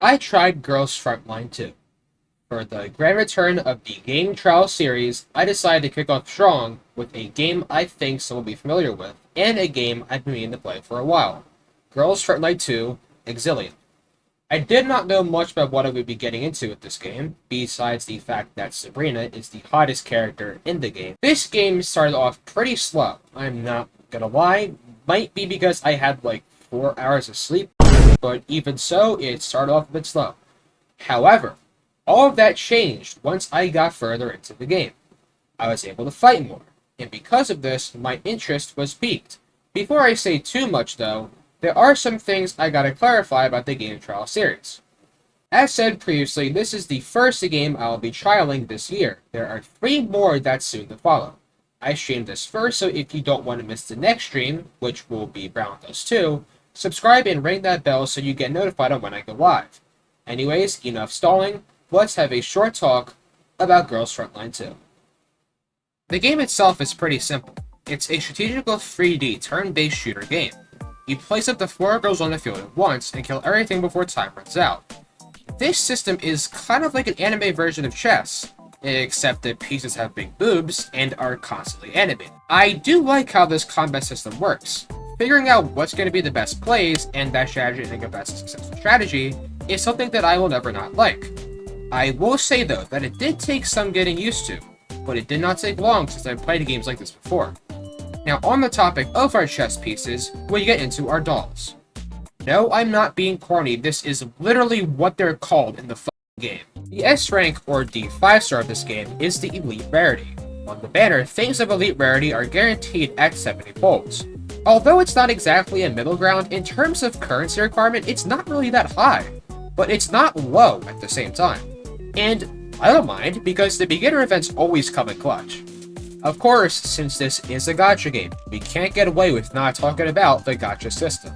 I tried Girls Frontline 2. For the grand return of the game trial series, I decided to kick off strong with a game I think some will be familiar with, and a game I've been meaning to play for a while. Girls Frontline 2, Exilium. I did not know much about what I would be getting into with this game, besides the fact that Sabrina is the hottest character in the game. This game started off pretty slow, I'm not gonna lie. Might be because I had like 4 hours of sleep, but even so, it started off a bit slow. However, all of that changed once I got further into the game. I was able to fight more, and because of this, my interest was piqued. Before I say too much though, there are some things I gotta clarify about the game trial series. As said previously, this is the first game I'll be trialing this year. There are 3 more that's soon to follow. I streamed this first, so if you don't want to miss the next stream, which will be Brown Dust 2, subscribe and ring that bell so you get notified on when I go live. Anyways, enough stalling. Let's have a short talk about Girls Frontline 2. The game itself is pretty simple. It's a strategical 3D turn-based shooter game. You place up to 4 girls on the field at once and kill everything before time runs out. This system is kind of like an anime version of chess, except that pieces have big boobs and are constantly animated. I do like how this combat system works. Figuring out what's going to be the best plays and that strategy to think of as a successful strategy is something that I will never not like. I will say though that it did take some getting used to, but it did not take long since I've played games like this before. Now on the topic of our chess pieces, we get into our dolls. No, I'm not being corny, this is literally what they're called in the game. The S rank or the 5-star of this game is the elite rarity. On the banner, things of elite rarity are guaranteed at 70 pulls. Although it's not exactly a middle ground, in terms of currency requirement, it's not really that high, but it's not low at the same time. And I don't mind, because the beginner events always come in clutch. Of course, since this is a gacha game, we can't get away with not talking about the gacha system.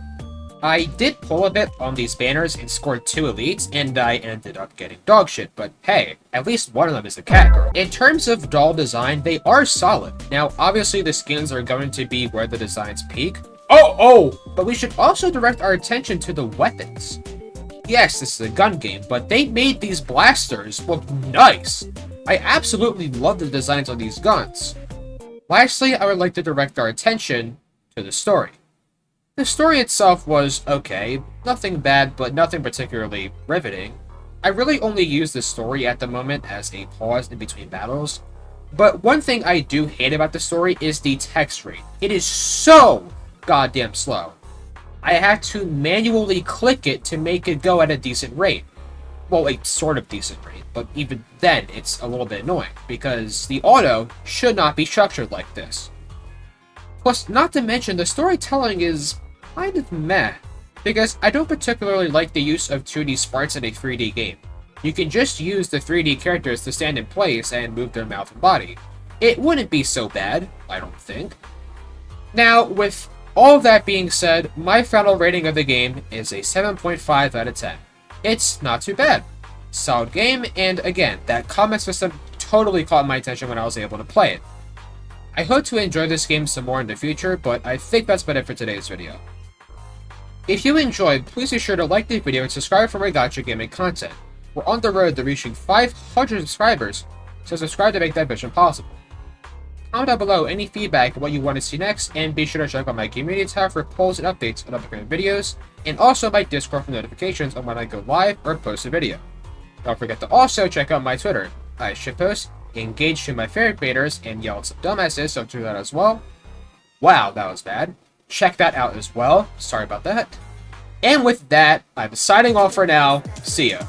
I did pull a bit on these banners and scored 2 elites, and I ended up getting dog shit, but hey, at least one of them is a cat girl. In terms of doll design, they are solid. Now, obviously the skins are going to be where the designs peak. But we should also direct our attention to the weapons. Yes, this is a gun game, but they made these blasters look nice. I absolutely love the designs on these guns. Lastly, I would like to direct our attention to the story. The story itself was okay, nothing bad, but nothing particularly riveting. I really only use the story at the moment as a pause in between battles. But one thing I do hate about the story is the text rate. It is so goddamn slow. I have to manually click it to make it go at a decent rate. Well, a sort of decent rate, but even then, it's a little bit annoying, because the auto should not be structured like this. Plus, not to mention, the storytelling is kind of meh, because I don't particularly like the use of 2D sprites in a 3D game. You can just use the 3D characters to stand in place and move their mouth and body. It wouldn't be so bad, I don't think. Now, with all of that being said, my final rating of the game is a 7.5 out of 10. It's not too bad. Solid game, and again, that combat system totally caught my attention when I was able to play it. I hope to enjoy this game some more in the future, but I think that's about it for today's video. If you enjoyed, please be sure to like the video and subscribe for more Gacha Gaming content. We're on the road to reaching 500 subscribers, so subscribe to make that mission possible. Comment down below any feedback on what you want to see next, and be sure to check out my community tab for polls and updates on upcoming videos, and also my Discord for notifications on when I go live or post a video. Don't forget to also check out my Twitter. I shitpost, engage to my favorite creators, and yell at some dumbasses, so do that as well. Wow, that was bad. Check that out as well. Sorry about that. And with that, I'm signing off for now. See ya.